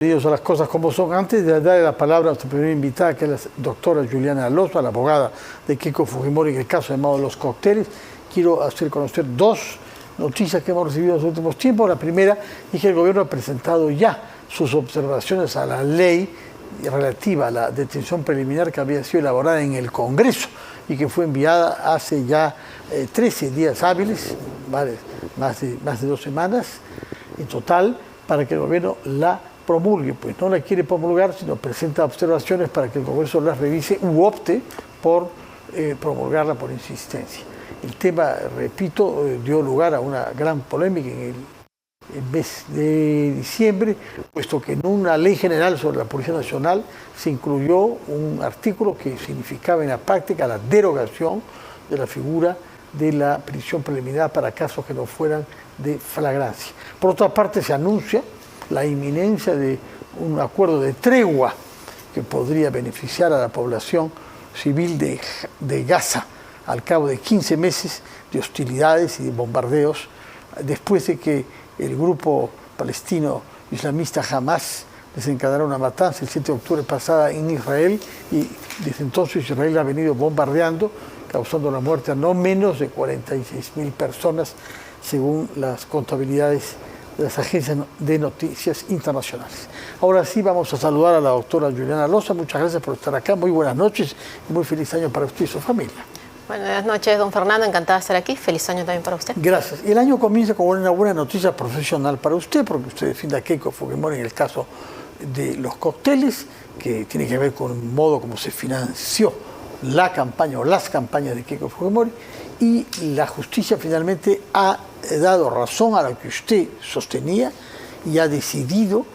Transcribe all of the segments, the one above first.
Bienvenidos a las cosas como son. Antes de darle la palabra a nuestra primera invitada, que es la doctora Juliana Alonso, la abogada de Keiko Fujimori en el caso llamado Los Cócteles, quiero hacer conocer dos noticias que hemos recibido en los últimos tiempos. La primera es que el gobierno ha presentado ya sus observaciones a la ley relativa a la detención preliminar que había sido elaborada en el Congreso y que fue enviada hace ya 13 días hábiles, ¿vale? más de 2 semanas en total, para que el gobierno la promulgue. Pues no la quiere promulgar, sino presenta observaciones para que el Congreso las revise u opte por promulgarla por insistencia. El tema, repito, dio lugar a una gran polémica en el mes de diciembre, puesto que en una ley general sobre la Policía Nacional se incluyó un artículo que significaba en la práctica la derogación de la figura de la prisión preliminar para casos que no fueran de flagrancia. Por otra parte, se anuncia la inminencia de un acuerdo de tregua que podría beneficiar a la población civil de Gaza al cabo de 15 meses de hostilidades y de bombardeos, después de que el grupo palestino islamista Hamas desencadenó una matanza el 7 de octubre pasada en Israel, y desde entonces Israel ha venido bombardeando, causando la muerte a no menos de 46.000 personas, según las contabilidades de las agencias de noticias internacionales. Ahora sí vamos a saludar a la doctora Juliana Alonso. Muchas gracias por estar acá. Muy buenas noches y muy feliz año para usted y su familia. Buenas noches, don Fernando. Encantada de estar aquí. Feliz año también para usted. Gracias. El año comienza con una buena noticia profesional para usted, porque usted defiende a Keiko Fujimori en el caso de los cócteles, que tiene que ver con el modo como se financió la campaña o las campañas de Keiko Fujimori, y la justicia finalmente ha dado razón a lo que usted sostenía y ha decidido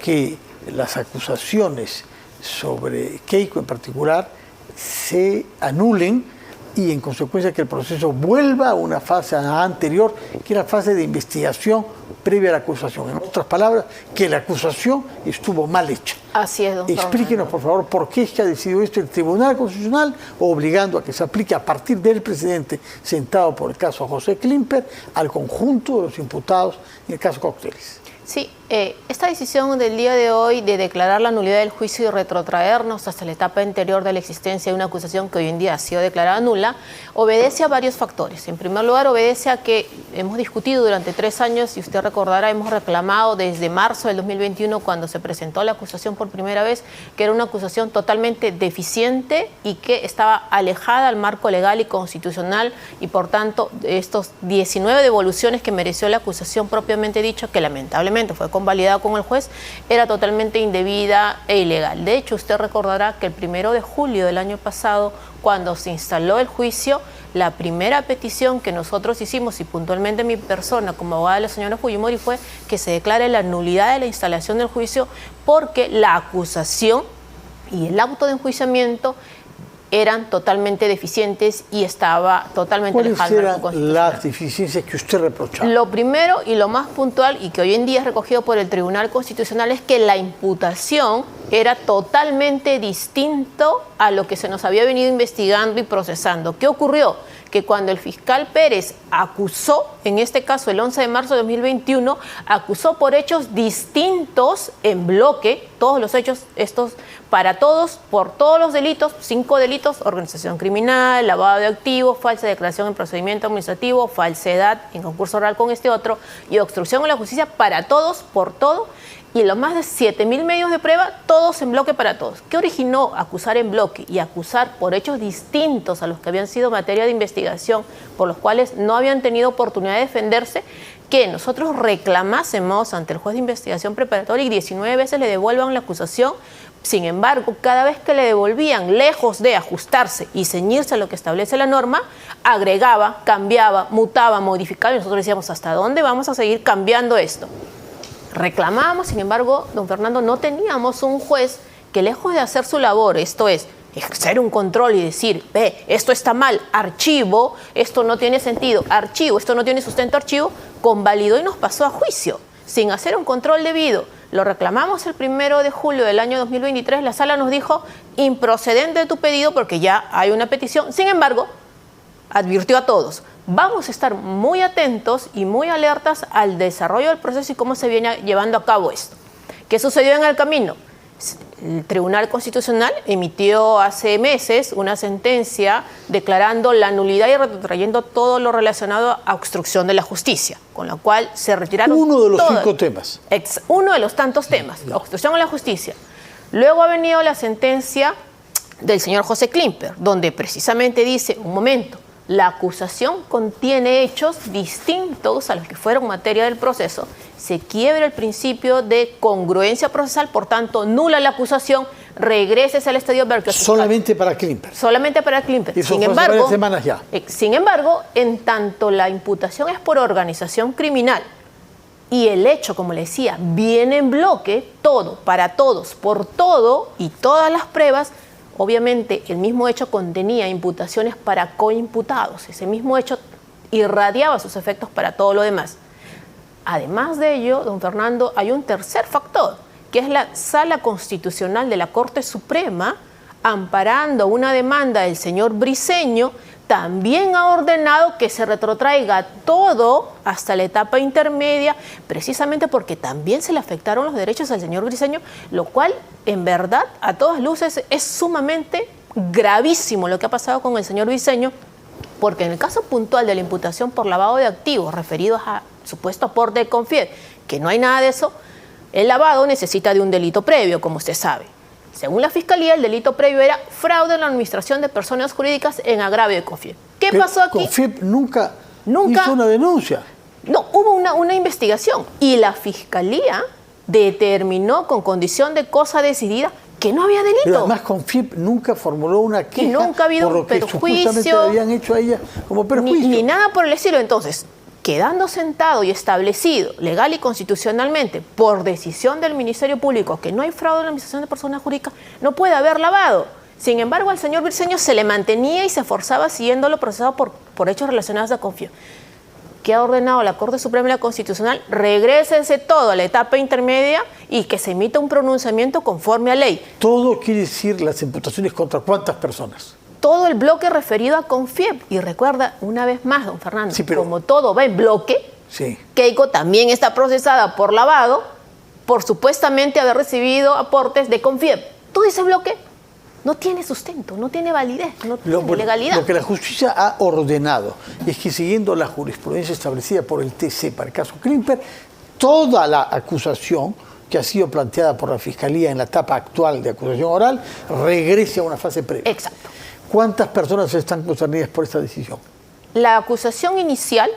que las acusaciones sobre Keiko en particular se anulen y en consecuencia que el proceso vuelva a una fase anterior, que era la fase de investigación previa a la acusación. En otras palabras, que la acusación estuvo mal hecha. Así es, don Explíquenos, por favor, por qué es que ha decidido esto el Tribunal Constitucional, obligando a que se aplique a partir del presidente sentado por el caso José Klimper al conjunto de los imputados en el caso Cócteles. Sí, esta decisión del día de hoy de declarar la nulidad del juicio y retrotraernos hasta la etapa anterior de la existencia de una acusación que hoy en día ha sido declarada nula, obedece a varios factores. En primer lugar, obedece a que hemos discutido durante 3 años, y usted recordará, hemos reclamado desde marzo del 2021, cuando se presentó la acusación por primera vez, que era una acusación totalmente deficiente y que estaba alejada al marco legal y constitucional, y por tanto, estos 19 devoluciones que mereció la acusación propiamente dicho, que lamentablemente fue convalidada con el juez, era totalmente indebida e ilegal. De hecho, usted recordará que el 1 de julio del año pasado, cuando se instaló el juicio, la primera petición que nosotros hicimos, y puntualmente mi persona como abogada de la señora Fujimori, fue que se declare la nulidad de la instalación del juicio, porque la acusación y el auto de enjuiciamiento eran totalmente deficientes y estaba totalmente alejado del marco constitucional. ¿Cuáles eran las deficiencias que usted reprochaba? Lo primero y lo más puntual, y que hoy en día es recogido por el Tribunal Constitucional, es que la imputación era totalmente distinto a lo que se nos había venido investigando y procesando. ¿Qué ocurrió? Que cuando el fiscal Pérez acusó, en este caso el 11 de marzo de 2021, acusó por hechos distintos en bloque, todos los hechos estos para todos, por todos los delitos, 5 delitos: organización criminal, lavado de activos, falsa declaración en procedimiento administrativo, falsedad en concurso oral con este otro, y obstrucción a la justicia, para todos, por todo, y los más de 7.000 medios de prueba, todos en bloque para todos. ¿Qué originó acusar en bloque y acusar por hechos distintos a los que habían sido materia de investigación, por los cuales no habían tenido oportunidad de defenderse? Que nosotros reclamásemos ante el juez de investigación preparatoria y 19 veces le devuelvan la acusación. Sin embargo, cada vez que le devolvían, lejos de ajustarse y ceñirse a lo que establece la norma, agregaba, cambiaba, mutaba, modificaba, y nosotros decíamos, ¿hasta dónde vamos a seguir cambiando esto? Reclamábamos, sin embargo, don Fernando, no teníamos un juez que, lejos de hacer su labor, esto es, ejercer un control y decir, ve, esto está mal, archivo, esto no tiene sentido, archivo, esto no tiene sustento, archivo, convalidó y nos pasó a juicio, sin hacer un control debido. Lo reclamamos el 1 de julio del año 2023, la sala nos dijo, improcedente tu pedido porque ya hay una petición. Sin embargo, advirtió a todos, vamos a estar muy atentos y muy alertas al desarrollo del proceso y cómo se viene llevando a cabo esto. ¿Qué sucedió en el camino? El Tribunal Constitucional emitió hace meses una sentencia declarando la nulidad y retrayendo todo lo relacionado a obstrucción de la justicia, con lo cual se retiraron uno de los 5 temas. Uno de los tantos temas, la obstrucción a la justicia. Luego ha venido la sentencia del señor José Klimper, donde precisamente dice, un momento, la acusación contiene hechos distintos a los que fueron materia del proceso, se quiebra el principio de congruencia procesal, por tanto, nula la acusación, regrese al estadio Berkeley. Solamente para Klimper. Solamente para Klimper. Y eso fue hace varias semanas ya. Sin embargo, en tanto la imputación es por organización criminal y el hecho, como le decía, viene en bloque, todo, para todos, por todo y todas las pruebas. Obviamente, el mismo hecho contenía imputaciones para coimputados. Ese mismo hecho irradiaba sus efectos para todo lo demás. Además de ello, don Fernando, hay un tercer factor, que es la Sala Constitucional de la Corte Suprema, amparando una demanda del señor Briceño, también ha ordenado que se retrotraiga todo hasta la etapa intermedia, precisamente porque también se le afectaron los derechos al señor Briceño, lo cual, en verdad, a todas luces, es sumamente gravísimo lo que ha pasado con el señor Briceño, porque en el caso puntual de la imputación por lavado de activos referidos a supuesto aporte de Confiep, que no hay nada de eso, el lavado necesita de un delito previo, como usted sabe. Según la Fiscalía, el delito previo era fraude en la administración de personas jurídicas en agravio de Confiep. ¿Qué pasó aquí? Confiep nunca hizo una denuncia. No, hubo una investigación y la Fiscalía determinó con condición de cosa decidida que no había delito. Pero además Confiep nunca formuló una queja y nunca ha habido por lo que supuestamente habían hecho a ella como perjuicio. Ni nada por el estilo. Entonces, quedando sentado y establecido legal y constitucionalmente por decisión del Ministerio Público que no hay fraude en la administración de personas jurídicas, no puede haber lavado. Sin embargo, al señor Briceño se le mantenía y se forzaba siguiéndolo procesado por hechos relacionados a Confiep. ¿Qué ha ordenado la Corte Suprema y la Constitucional? Regrésese todo a la etapa intermedia y que se emita un pronunciamiento conforme a ley. Todo quiere decir las imputaciones contra ¿cuántas personas? Todo el bloque referido a Confiep. Y recuerda, una vez más, don Fernando, sí, como todo va en bloque, sí. Keiko también está procesada por lavado, por supuestamente haber recibido aportes de Confiep. Todo ese bloque no tiene sustento, no tiene validez, no tiene legalidad. Lo que la justicia ha ordenado es que, siguiendo la jurisprudencia establecida por el TC para el caso Klimper, toda la acusación que ha sido planteada por la Fiscalía en la etapa actual de acusación oral regrese a una fase previa. Exacto. ¿Cuántas personas están concernidas por esta decisión? La acusación inicial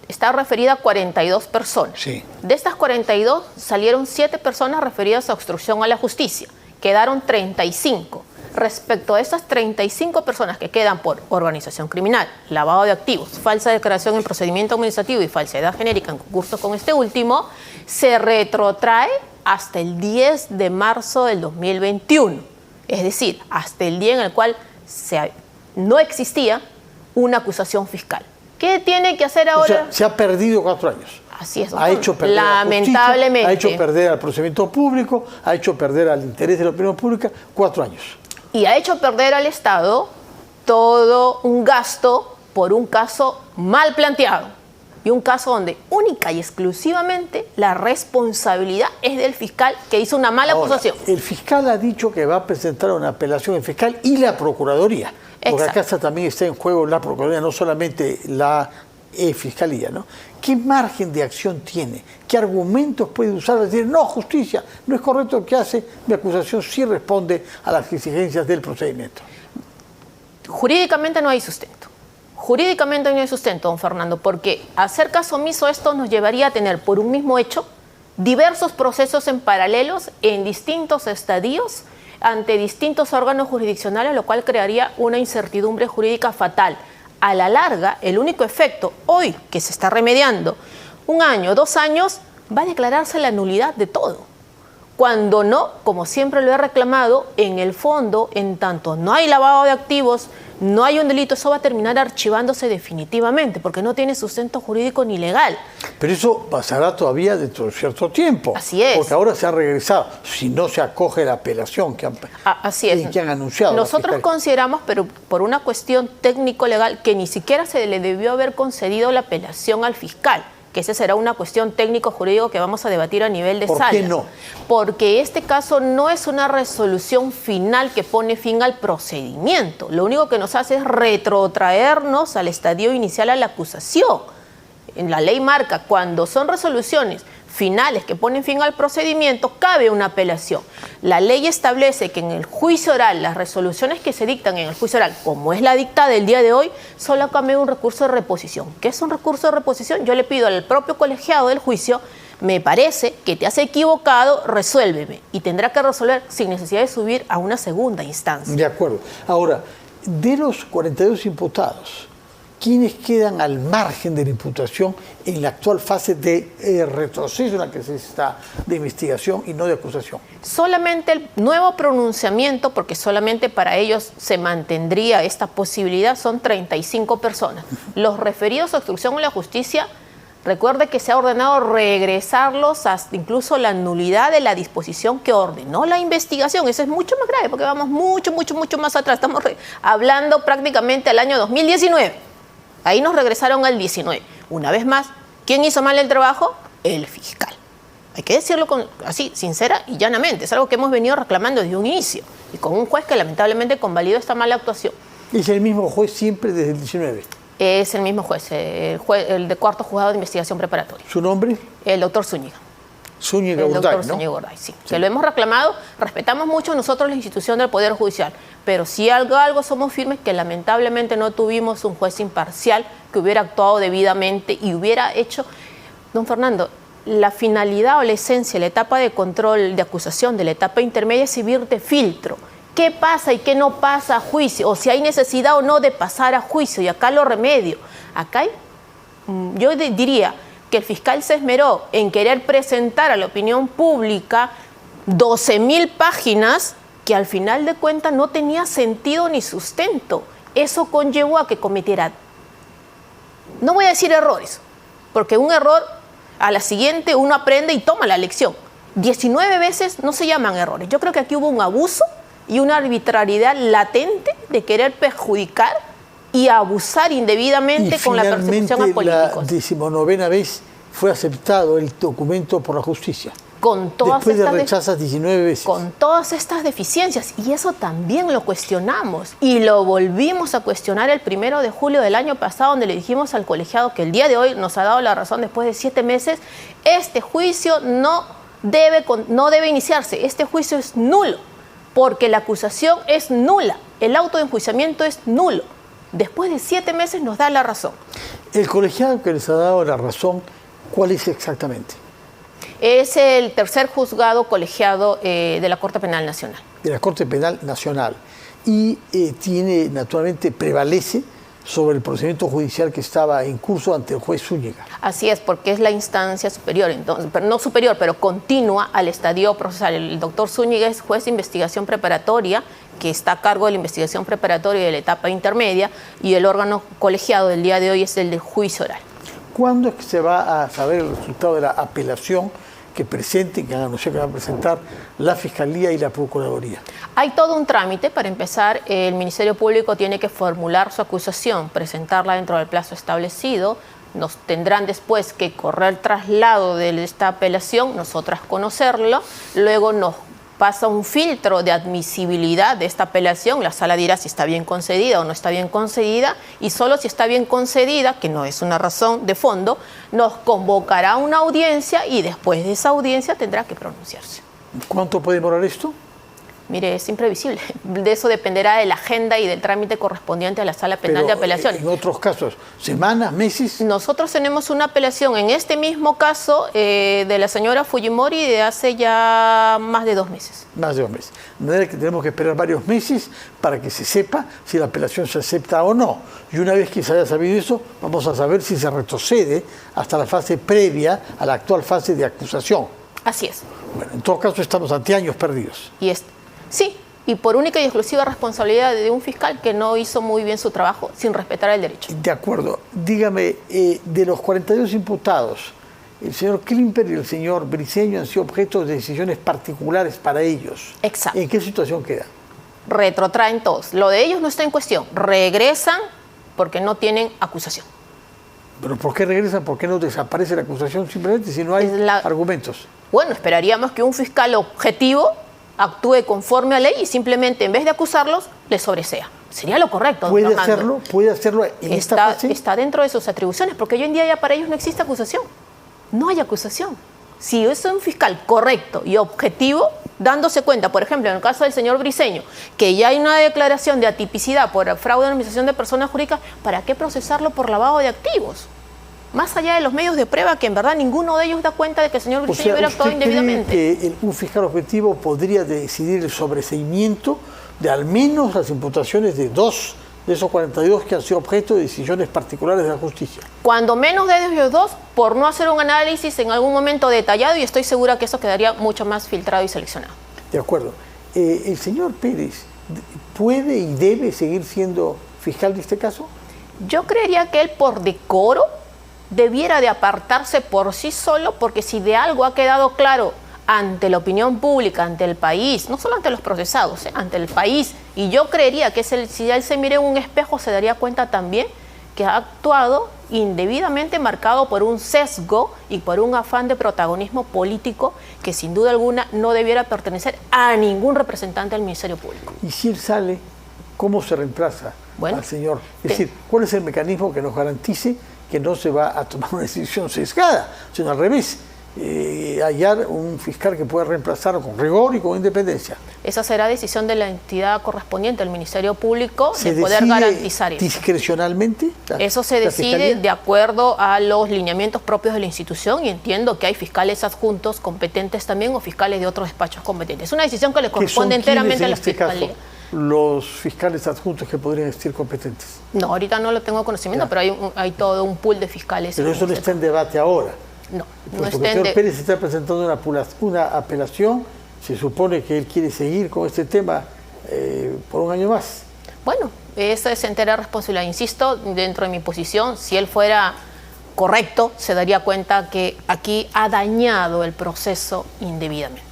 está referida a 42 personas. Sí. De estas 42 salieron 7 personas referidas a obstrucción a la justicia. Quedaron 35. Respecto a esas 35 personas que quedan por organización criminal, lavado de activos, falsa declaración en procedimiento administrativo y falsedad genérica en concurso con este último, se retrotrae hasta el 10 de marzo del 2021. Es decir, hasta el día en el cual no existía una acusación fiscal. ¿Qué tiene que hacer ahora? O sea, se ha perdido 4 años. Así es. Ha hecho perder lamentablemente. La justicia, ha hecho perder al procedimiento público, ha hecho perder al interés de la opinión pública 4 años. Y ha hecho perder al Estado todo un gasto por un caso mal planteado. Y un caso donde única y exclusivamente la responsabilidad es del fiscal que hizo una mala acusación. El fiscal ha dicho que va a presentar una apelación, el fiscal y la Procuraduría. Porque acá también está en juego la Procuraduría, no solamente la Fiscalía, ¿no? ¿Qué margen de acción tiene? ¿Qué argumentos puede usar? Decir, no, justicia, no es correcto lo que hace, mi acusación sí responde a las exigencias del procedimiento. Jurídicamente no hay sustento. Jurídicamente no hay sustento, don Fernando, porque hacer caso omiso a esto nos llevaría a tener, por un mismo hecho, diversos procesos en paralelos, en distintos estadios, ante distintos órganos jurisdiccionales, lo cual crearía una incertidumbre jurídica fatal. A la larga, el único efecto hoy que se está remediando, 1 año, 2 años, va a declararse la nulidad de todo. Cuando no, como siempre lo he reclamado, en el fondo, en tanto no hay lavado de activos, no hay un delito, eso va a terminar archivándose definitivamente, porque no tiene sustento jurídico ni legal. Pero eso pasará todavía dentro de cierto tiempo. Así es. Porque ahora se ha regresado, si no se acoge la apelación que han anunciado. Nosotros consideramos, pero por una cuestión técnico-legal, que ni siquiera se le debió haber concedido la apelación al fiscal. que esa será una cuestión técnico-jurídico que vamos a debatir a nivel de sala. ¿Por qué no? Porque este caso no es una resolución final que pone fin al procedimiento. Lo único que nos hace es retrotraernos al estadio inicial a la acusación. En la ley marca, cuando son resoluciones finales que ponen fin al procedimiento, cabe una apelación. La ley establece que en el juicio oral, las resoluciones que se dictan en el juicio oral, como es la dictada del día de hoy, solo cabe un recurso de reposición. ¿Qué es un recurso de reposición? Yo le pido al propio colegiado del juicio, me parece que te has equivocado, resuélveme. Y tendrá que resolver sin necesidad de subir a una segunda instancia. De acuerdo. Ahora, de los 42 imputados, ¿quiénes quedan al margen de la imputación en la actual fase de retroceso en la que se está de investigación y no de acusación? Solamente el nuevo pronunciamiento, porque solamente para ellos se mantendría esta posibilidad, son 35 personas. Los referidos a obstrucción a la justicia, recuerde que se ha ordenado regresarlos hasta incluso la nulidad de la disposición que ordenó la investigación. Eso es mucho más grave, porque vamos mucho más atrás. Estamos hablando prácticamente al año 2019. Ahí nos regresaron al 19. Una vez más, ¿quién hizo mal el trabajo? El fiscal. Hay que decirlo así, sincera y llanamente. Es algo que hemos venido reclamando desde un inicio. Y con un juez que lamentablemente convalidó esta mala actuación. ¿Es el mismo juez siempre desde el 19? Es el mismo juez, el de cuarto juzgado de investigación preparatoria. ¿Su nombre? El doctor Zúñiga. Zúñiga Gorday, el doctor ¿no? Zúñiga Gorday, sí. Se lo hemos reclamado, respetamos mucho nosotros la institución del Poder Judicial, pero si algo somos firmes que lamentablemente no tuvimos un juez imparcial que hubiera actuado debidamente y hubiera hecho, don Fernando, la finalidad o la esencia, la etapa de control de acusación de la etapa intermedia es servir de filtro. ¿Qué pasa y qué no pasa a juicio? O si hay necesidad o no de pasar a juicio, y acá lo remedio. Acá hay, yo diría que el fiscal se esmeró en querer presentar a la opinión pública 12.000 páginas que al final de cuentas no tenía sentido ni sustento. Eso conllevó a que cometiera, no voy a decir errores, porque un error a la siguiente uno aprende y toma la lección. 19 veces no se llaman errores. Yo creo que aquí hubo un abuso y una arbitrariedad latente de querer perjudicar y abusar indebidamente con la persecución a políticos. La 19ª vez fue aceptado el documento por la justicia. Con todas después de rechazas 19 veces. Con todas estas deficiencias. Y eso también lo cuestionamos. Y lo volvimos a cuestionar el 1 de julio del año pasado, donde le dijimos al colegiado que el día de hoy nos ha dado la razón después de 7 meses. Este juicio no debe iniciarse. Este juicio es nulo. Porque la acusación es nula. El auto de enjuiciamiento es nulo. Después de 7 meses nos da la razón. El colegiado que les ha dado la razón, ¿cuál es exactamente? Es el tercer juzgado colegiado de la Corte Penal Nacional. De la Corte Penal Nacional. Y naturalmente, prevalece sobre el procedimiento judicial que estaba en curso ante el juez Zúñiga. Así es, porque es la instancia superior, entonces, pero no superior, pero continua al estadio procesal. El doctor Zúñiga es juez de investigación preparatoria, que está a cargo de la investigación preparatoria y de la etapa intermedia, y el órgano colegiado del día de hoy es el de juicio oral. ¿Cuándo es que se va a saber el resultado de la apelación que presenten, que han anunciado que van a presentar la Fiscalía y la Procuraduría? Hay todo un trámite. Para empezar, el Ministerio Público tiene que formular su acusación, presentarla dentro del plazo establecido. Nos tendrán después que correr traslado de esta apelación, nosotras conocerlo, luego nos pasa un filtro de admisibilidad de esta apelación, la sala dirá si está bien concedida o no está bien concedida, y solo si está bien concedida, que no es una razón de fondo, nos convocará a una audiencia y después de esa audiencia tendrá que pronunciarse. ¿Cuánto puede demorar esto? Mire, es imprevisible. De eso dependerá de la agenda y del trámite correspondiente a la Sala Penal de Apelaciones. En otros casos, ¿semanas, meses? Nosotros tenemos una apelación en este mismo caso de la señora Fujimori de hace ya más de 2 meses. Más de 2 meses. De manera que tenemos que esperar varios meses para que se sepa si la apelación se acepta o no. Y una vez que se haya sabido eso, vamos a saber si se retrocede hasta la fase previa a la actual fase de acusación. Así es. Bueno, en todo caso estamos ante años perdidos. Sí, y por única y exclusiva responsabilidad de un fiscal que no hizo muy bien su trabajo sin respetar el derecho. De acuerdo. Dígame, de los 42 imputados, el señor Klimper y el señor Briceño han sido objeto de decisiones particulares para ellos. Exacto. ¿En qué situación queda? Retrotraen todos. Lo de ellos no está en cuestión. Regresan porque no tienen acusación. ¿Pero por qué regresan? ¿Por qué no desaparece la acusación simplemente si no hay argumentos? Bueno, esperaríamos que un fiscal objetivo actúe conforme a ley y simplemente en vez de acusarlos, les sobresea. Sería lo correcto. ¿Puede hacerlo en esta fase? Está dentro de sus atribuciones, porque hoy en día ya para ellos no existe acusación. No hay acusación. Si es un fiscal correcto y objetivo, dándose cuenta, por ejemplo, en el caso del señor Briceño, que ya hay una declaración de atipicidad por fraude en administración de personas jurídicas, ¿para qué procesarlo por lavado de activos? Más allá de los medios de prueba, que en verdad ninguno de ellos da cuenta de que el señor Briceño hubiera actuado indebidamente. ¿Cree que un fiscal objetivo podría decidir el sobreseimiento de al menos las imputaciones de 2 de esos 42 que han sido objeto de decisiones particulares de la justicia? Cuando menos de ellos 2, por no hacer un análisis en algún momento detallado, y estoy segura que eso quedaría mucho más filtrado y seleccionado. De acuerdo. ¿El señor Pérez puede y debe seguir siendo fiscal de este caso? Yo creería que él, por decoro, debiera de apartarse por sí solo, porque si de algo ha quedado claro ante la opinión pública, ante el país, no solo ante los procesados, ante el país, y yo creería que si él se mire en un espejo se daría cuenta también que ha actuado indebidamente marcado por un sesgo y por un afán de protagonismo político que sin duda alguna no debiera pertenecer a ningún representante del Ministerio Público. Y si él sale, ¿cómo se reemplaza al señor? Es decir, ¿cuál es el mecanismo que nos garantice que no se va a tomar una decisión sesgada, sino al revés? Hallar un fiscal que pueda reemplazarlo con rigor y con independencia. Esa será decisión de la entidad correspondiente, el Ministerio Público, de poder garantizar eso. ¿Discrecionalmente? Eso se decide de acuerdo a los lineamientos propios de la institución, y entiendo que hay fiscales adjuntos competentes también o fiscales de otros despachos competentes. Es una decisión que le corresponde enteramente a la fiscalía. Los fiscales adjuntos que podrían estar competentes. No, ahorita no lo tengo conocimiento, pero hay todo un pool de fiscales. Pero eso no está en debate ahora. No, no está el señor Pérez está presentando una apelación, se supone que él quiere seguir con este tema por un año más. Bueno, esa es entera responsabilidad. Insisto, dentro de mi posición, si él fuera correcto, se daría cuenta que aquí ha dañado el proceso indebidamente.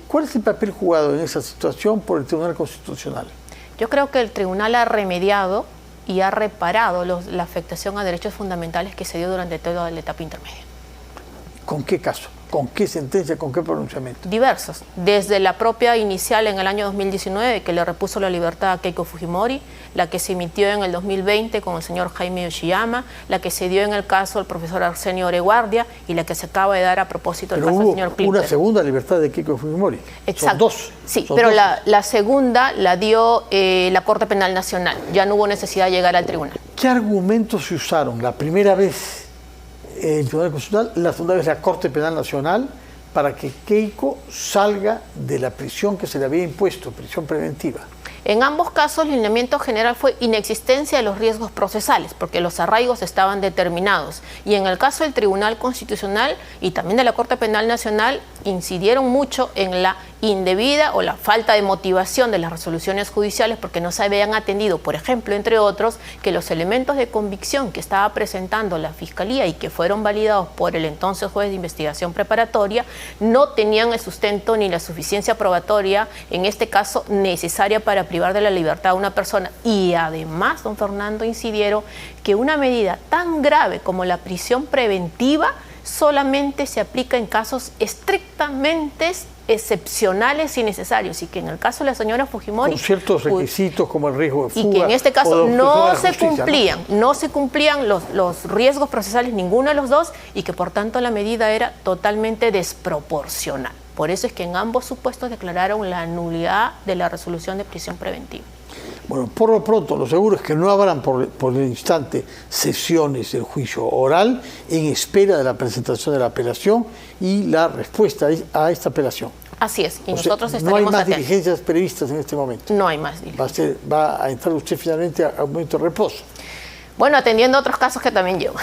¿Cuál es el papel jugado en esa situación por el Tribunal Constitucional? Yo creo que el Tribunal ha remediado y ha reparado la afectación a derechos fundamentales que se dio durante toda la etapa intermedia. ¿Con qué caso? ¿Con qué sentencia? ¿Con qué pronunciamiento? Diversos. Desde la propia inicial en el año 2019, que le repuso la libertad a Keiko Fujimori, la que se emitió en el 2020 con el señor Jaime Yoshiyama, la que se dio en el caso del profesor Arsenio Oreguardia y la que se acaba de dar a propósito del caso del señor Clipper. Una segunda libertad de Keiko Fujimori. Exacto. Son dos. Sí, pero la segunda la dio la Corte Penal Nacional. Ya no hubo necesidad de llegar al tribunal. ¿Qué argumentos se usaron la primera vez el Tribunal Constitucional, la segunda vez la Corte Penal Nacional, para que Keiko salga de la prisión que se le había impuesto, prisión preventiva? En ambos casos, el lineamiento general fue inexistencia de los riesgos procesales, porque los arraigos estaban determinados. Y en el caso del Tribunal Constitucional y también de la Corte Penal Nacional, incidieron mucho en la indebida o la falta de motivación de las resoluciones judiciales, porque no se habían atendido, por ejemplo, entre otros, que los elementos de convicción que estaba presentando la Fiscalía y que fueron validados por el entonces juez de investigación preparatoria no tenían el sustento ni la suficiencia probatoria, en este caso necesaria para privar de la libertad a una persona. Y además, don Fernando, incidieron que una medida tan grave como la prisión preventiva solamente se aplica en casos estrictamente excepcionales y necesarios, y que en el caso de la señora Fujimori, con ciertos requisitos como el riesgo de fuga, y que en este caso no se cumplían los riesgos procesales, ninguno de los dos, y que por tanto la medida era totalmente desproporcional. Por eso es que en ambos supuestos declararon la nulidad de la resolución de prisión preventiva. Bueno, por lo pronto, lo seguro es que no habrán por el instante sesiones del juicio oral en espera de la presentación de la apelación y la respuesta a esta apelación. Así es, y nosotros estaremos no hay más atentos. Diligencias previstas en este momento. No hay más diligencias. Va a entrar usted finalmente a un momento de reposo. Bueno, atendiendo otros casos que también llevo.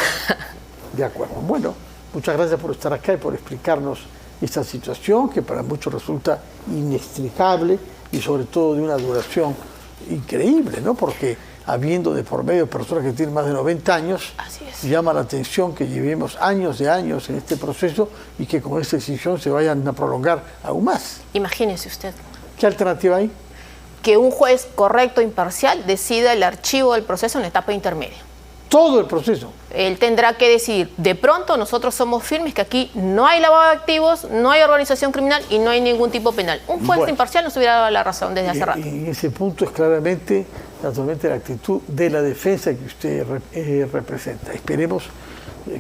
De acuerdo. Bueno, muchas gracias por estar acá y por explicarnos esta situación que para muchos resulta inextricable y sobre todo de una duración increíble, ¿no? Porque habiendo de por medio personas que tienen más de 90 años, llama la atención que llevemos años de años en este proceso y que con esta decisión se vayan a prolongar aún más. Imagínese usted. ¿Qué alternativa hay? Que un juez correcto, imparcial, decida el archivo del proceso en la etapa intermedia. todo el proceso. Él tendrá que decir, de pronto nosotros somos firmes que aquí no hay lavado de activos, no hay organización criminal y no hay ningún tipo penal. Un juez imparcial nos hubiera dado la razón desde hace rato. Y en ese punto es claramente, naturalmente, la actitud de la defensa que usted representa. Esperemos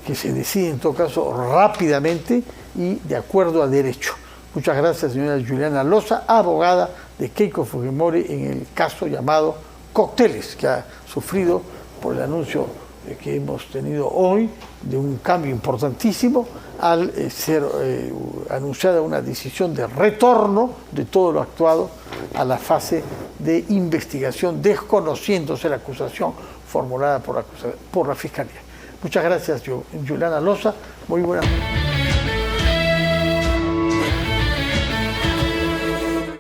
que se decida en todo caso rápidamente y de acuerdo a derecho. Muchas gracias, señora Juliana Loza, abogada de Keiko Fujimori en el caso llamado Cócteles, que ha sufrido por el anuncio que hemos tenido hoy de un cambio importantísimo al ser anunciada una decisión de retorno de todo lo actuado a la fase de investigación, desconociéndose la acusación formulada por la Fiscalía. Muchas gracias, Juliana Loza. Muy buenas noches.